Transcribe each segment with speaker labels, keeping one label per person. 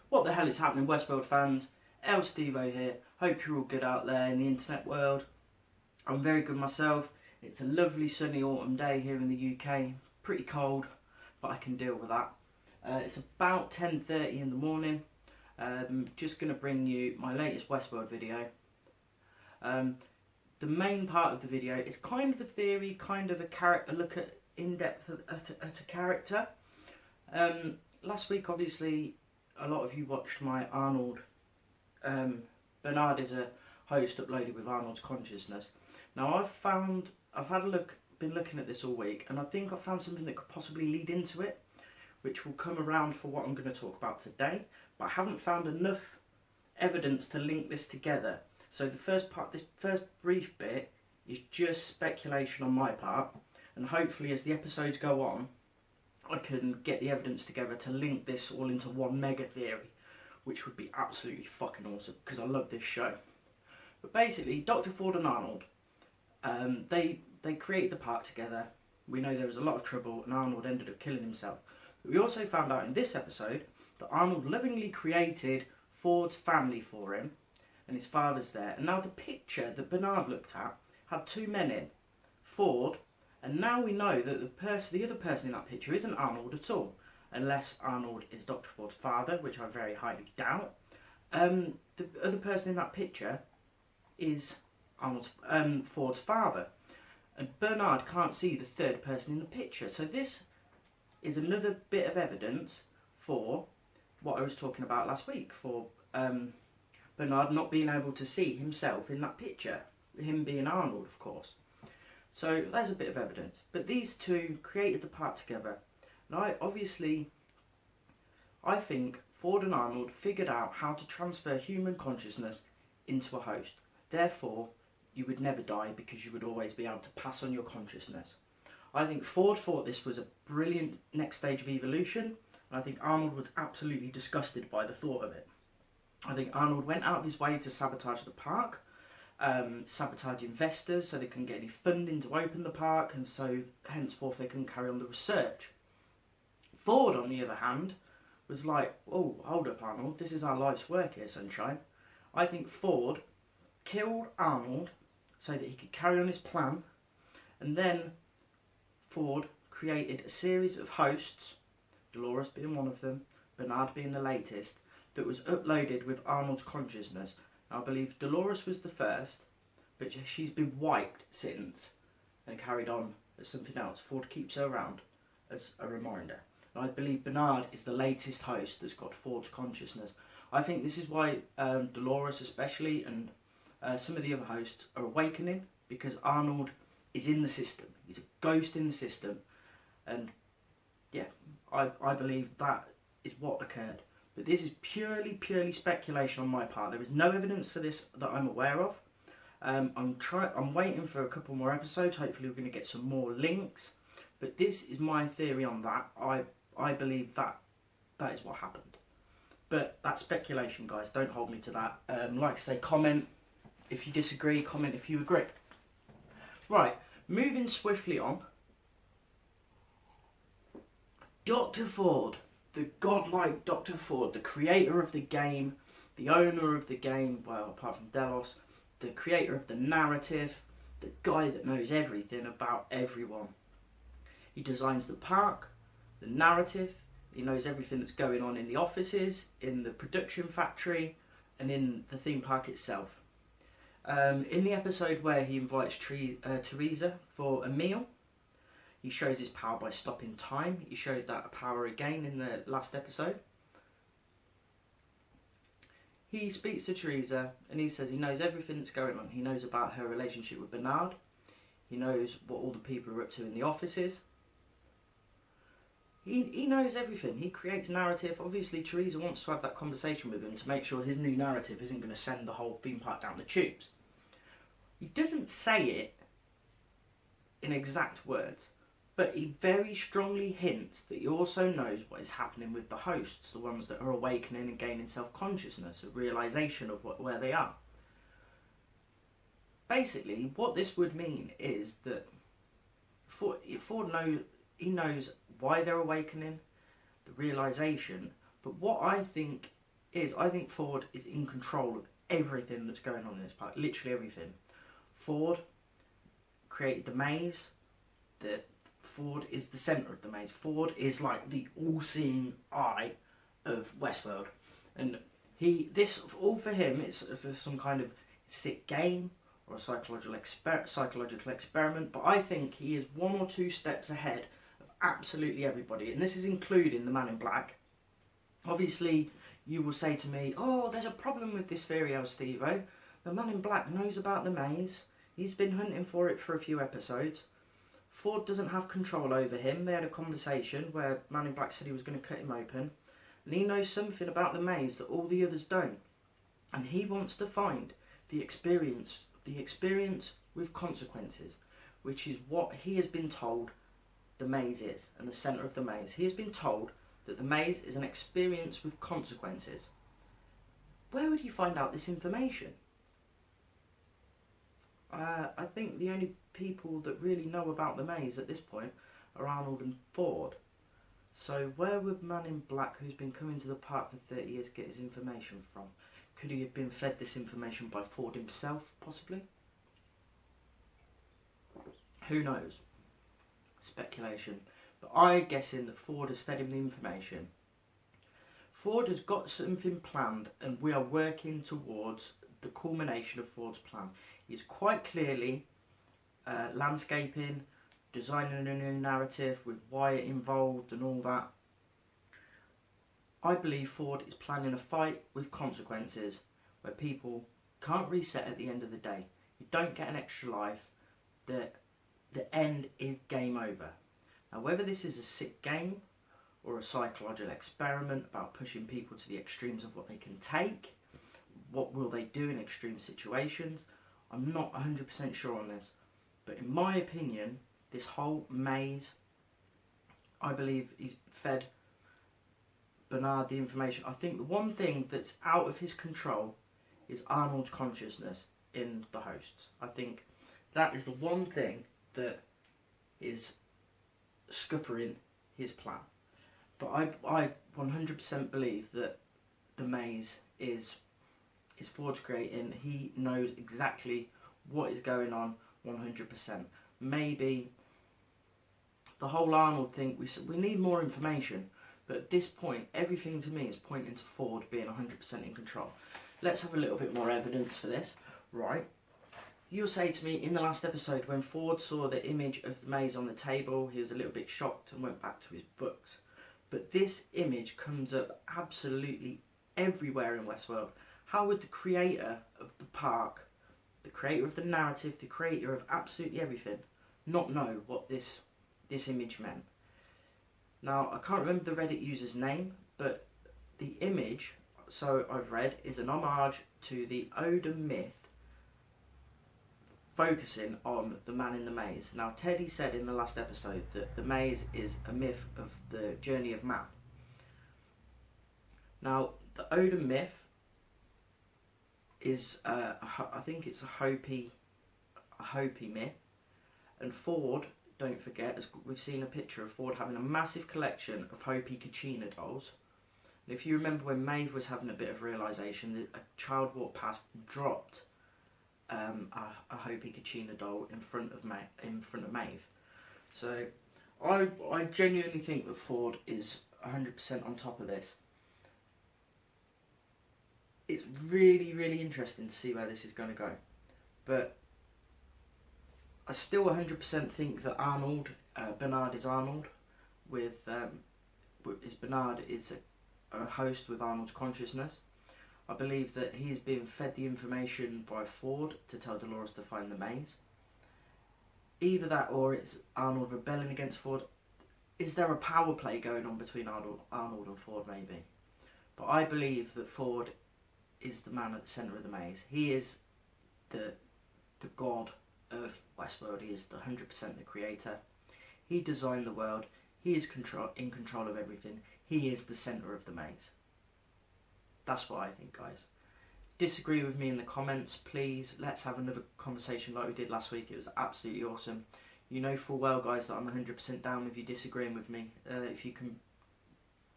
Speaker 1: What the hell is happening, Westworld fans? El Stevo here. Hope you're all good out there in the internet world. I'm very good myself. It's a lovely sunny autumn day here in the UK. Pretty cold, but I can deal with that. It's about 10:30 in the morning. Just going to bring you my latest Westworld video. The main part of the video is kind of a theory, kind of a look at in-depth at a character. Last week, obviously, a lot of you watched my Arnold. Bernard is a host uploaded with Arnold's consciousness. Now been looking at this all week, and I think I found something that could possibly lead into it, which will come around for what I'm going to talk about today. But I haven't found enough evidence to link this together. So the first part, this first brief bit, is just speculation on my part, and hopefully as the episodes go on, I can get the evidence together to link this all into one mega theory, which would be absolutely fucking awesome, because I love this show. But basically, Dr. Ford and Arnold, they created the park together. We know there was a lot of trouble, and Arnold ended up killing himself. But we also found out in this episode that Arnold lovingly created Ford's family for him, and his father's there. And now the picture that Bernard looked at had two men in, Ford, and now we know that the other person in that picture isn't Arnold at all, unless Arnold is Dr. Ford's father, which I very highly doubt. The other person in that picture is Ford's father, and Bernard can't see the third person in the picture. So this is another bit of evidence for what I was talking about last week, for Bernard not being able to see himself in that picture, him being Arnold, of course. So there's a bit of evidence. But these two created the park together. And I think Ford and Arnold figured out how to transfer human consciousness into a host. Therefore, you would never die because you would always be able to pass on your consciousness. I think Ford thought this was a brilliant next stage of evolution. And I think Arnold was absolutely disgusted by the thought of it. I think Arnold went out of his way to sabotage the park, sabotage investors so they couldn't get any funding to open the park, and so henceforth they couldn't carry on the research. Ford, on the other hand, was like, oh, hold up Arnold, this is our life's work here, sunshine. I think Ford killed Arnold so that he could carry on his plan, and then Ford created a series of hosts, Dolores being one of them, Bernard being the latest, that was uploaded with Arnold's consciousness. Now, I believe Dolores was the first, but she's been wiped since and carried on as something else. Ford keeps her around as a reminder. And I believe Bernard is the latest host that's got Ford's consciousness. I think this is why Dolores especially and some of the other hosts are awakening, because Arnold is in the system. He's a ghost in the system. And yeah, I believe that is what occurred. But this is purely speculation on my part. There is no evidence for this that I'm aware of. I'm waiting for a couple more episodes. Hopefully we're going to get some more links. But this is my theory on that. I believe that is what happened. But that's speculation, guys. Don't hold me to that. Like I say, comment if you disagree, comment if you agree. Right, moving swiftly on. Dr. Ford. The godlike Dr. Ford, the creator of the game, the owner of the game, well, apart from Delos, the creator of the narrative, the guy that knows everything about everyone. He designs the park, the narrative, he knows everything that's going on in the offices, in the production factory, and in the theme park itself. In the episode where he invites Teresa for a meal, he shows his power by stopping time. He showed that power again in the last episode. He speaks to Teresa and he says he knows everything that's going on. He knows about her relationship with Bernard. He knows what all the people are up to in the offices. He knows everything. He creates narrative. Obviously, Teresa wants to have that conversation with him to make sure his new narrative isn't going to send the whole theme park down the tubes. He doesn't say it in exact words, but he very strongly hints that he also knows what is happening with the hosts, the ones that are awakening and gaining self-consciousness, a realisation of where they are. basically, what this would mean is that Ford knows why they're awakening, the realization. But what I think Ford is in control of everything that's going on in this park, literally everything. Ford created the maze. Ford is the centre of the maze. Ford is like the all-seeing eye of Westworld, and this all for him. It's some kind of sick game or a psychological experiment. But I think he is 1 or 2 steps ahead of absolutely everybody, and this is including the Man in Black. Obviously, you will say to me, "Oh, there's a problem with this theory, El Stevo. The Man in Black knows about the maze. He's been hunting for it for a few episodes. Ford doesn't have control over him. They had a conversation where Man in Black said he was going to cut him open. And he knows something about the maze that all the others don't. And he wants to find the experience with consequences, which is what he has been told the maze is, and the centre of the maze. He has been told that the maze is an experience with consequences. Where would he find out this information? I think the only people that really know about the maze at this point are Arnold and Ford. So where would Man in Black, who's been coming to the park for 30 years, get his information from? Could he have been fed this information by Ford himself, possibly? Who knows? Speculation. But I'm guessing that Ford has fed him the information. Ford has got something planned, and we are working towards the culmination of Ford's plan. He's quite clearly landscaping, designing a new narrative with Wyatt involved and all that. I believe Ford is planning a fight with consequences where people can't reset at the end of the day. You don't get an extra life. The end is game over. Now, whether this is a sick game or a psychological experiment about pushing people to the extremes of what they can take, what will they do in extreme situations, I'm not 100% sure on this. But in my opinion, this whole maze, I believe he's fed Bernard the information. I think the one thing that's out of his control is Arnold's consciousness in the hosts. I think that is the one thing that is scuppering his plan. But I 100% believe that the maze is Ford's creating. He knows exactly what is going on 100%. Maybe the whole Arnold thing, we need more information. But at this point, everything to me is pointing to Ford being 100% in control. Let's have a little bit more evidence for this. Right. You'll say to me, in the last episode, when Ford saw the image of the maze on the table, he was a little bit shocked and went back to his books. But this image comes up absolutely everywhere in Westworld. How would the creator of the park, the creator of the narrative, the creator of absolutely everything, not know what this image meant? Now, I can't remember the Reddit user's name, but the image, so I've read, is an homage to the Oda myth, focusing on the man in the maze. Now, Teddy said in the last episode that the maze is a myth of the journey of man. Now, the Oda myth is, I think it's a Hopi myth, and Ford, don't forget, as we've seen a picture of Ford having a massive collection of Hopi Kachina dolls. And if you remember when Maeve was having a bit of realisation, a child walked past and dropped a Hopi Kachina doll in front of Maeve. So I genuinely think that Ford is 100% on top of this. It's really, really interesting to see where this is going to go. But I still 100% think that Bernard is Arnold, Bernard is a host with Arnold's consciousness. I believe that he is being fed the information by Ford to tell Dolores to find the maze. Either that or it's Arnold rebelling against Ford. Is there a power play going on between Arnold and Ford? Maybe. But I believe that Ford is the man at the centre of the maze. He is the god of Westworld. He is 100% the creator. He designed the world. He is in control of everything. He is the centre of the maze. That's what I think, guys. disagree with me in the comments, please. Let's have another conversation like we did last week. It was absolutely awesome. You know full well, guys, that I'm 100% down with you disagreeing with me. If you can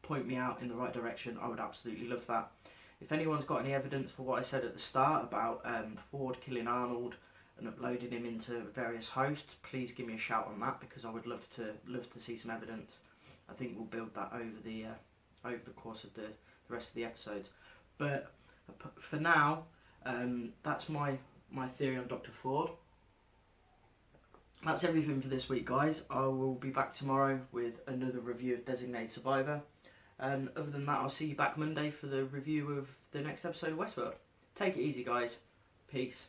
Speaker 1: point me out in the right direction, I would absolutely love that. If anyone's got any evidence for what I said at the start about Ford killing Arnold and uploading him into various hosts, please give me a shout on that, because I would love to see some evidence. I think we'll build that over the course of the rest of the episodes. But for now, that's my theory on Dr. Ford. That's everything for this week, guys. I will be back tomorrow with another review of Designated Survivor. And other than that, I'll see you back Monday for the review of the next episode of Westworld. Take it easy, guys. Peace.